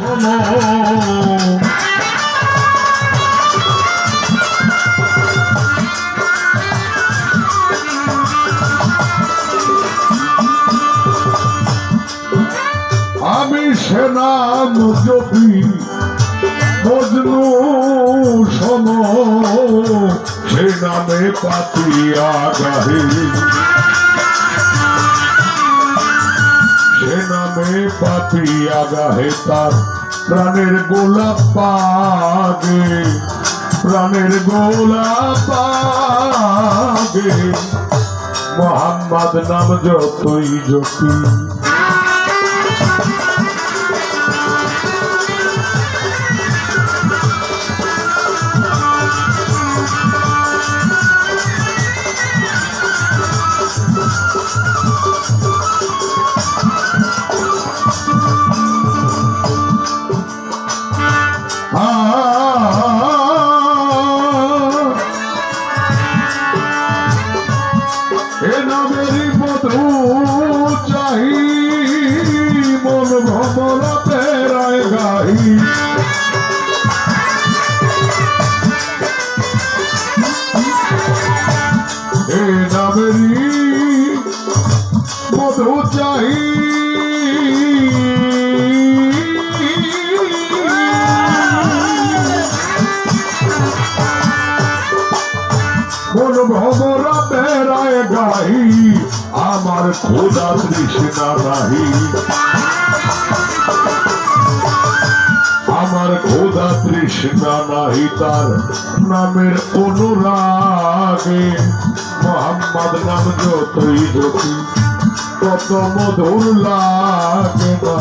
শোনো আমি সে নাম জপি মজনু শোনো সে নামে পাতিয়া গাহে সে নামে পাতিয়া গাহে তার প্রাণের গোলাপ পাগে প্রাণের গোলাপ পাগে মোহাম্মদ নাম যতই জপি মধু চাই মন ভমরা বেড়ায় গাই আমার খোদা তৃষ্ণা নাহি আমার খোদা তৃষ্ণা নাহি তার নামের অনুরাগে মোহাম্মদ নাম যতই জপি তত মধুর লাগে না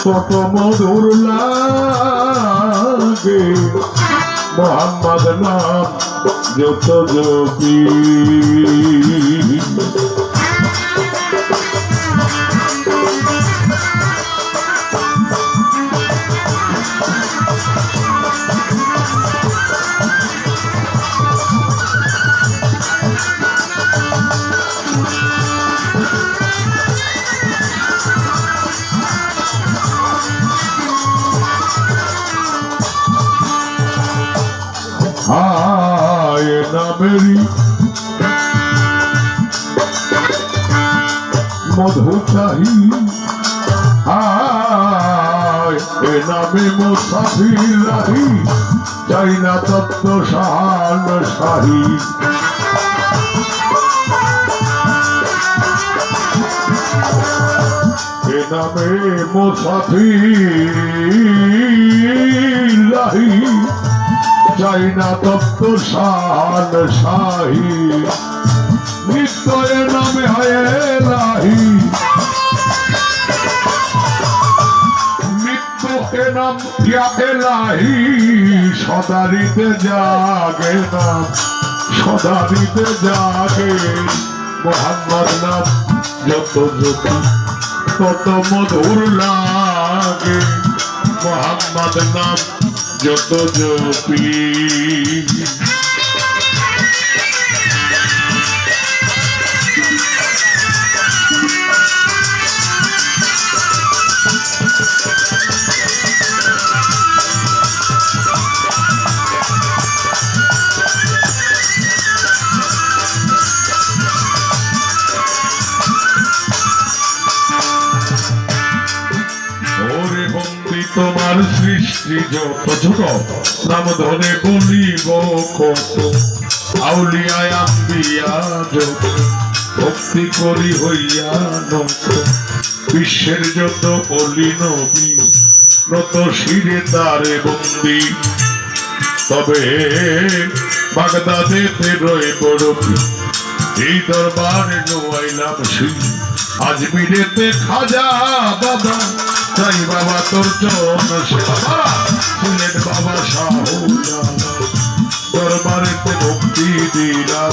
তত মধুর লাগে মোহাম্মদ নাম যত জপি आए ना मेरी मधु चाही आए ना में मुसाफिर रही चाही ना तत्व शान शाही ना में मुसाफिर रही চাই না তত্ত্ব শান শাহী নিত্য এ নামে হয় এলাহি নিত্য এ নাম ইয়া এলাহি সদারিতে জাগে নাম সদারিতে জাগে মোহাম্মদ নাম যত জপি তত মধুর লাগে মোহাম্মদ নাম যত জপি তোমার সৃষ্টি যত ছোট নাম ধরে বলিব কত আউলিয়ায় আম্বিয়া যত ভক্তি করি হইয়া নত বিশ্বের যত অলি নবী নত শিরে তারে বন্দি তবে বাগদাদেতে রয়ে বড়পি এই দরবারে নোয়াইলাম সিং আজমিরেতে খাজা বাবা চাই বাবা তোর চরণ সেবা ছিলেন বাবা শাহ দরবারেতে ভক্তি দিলা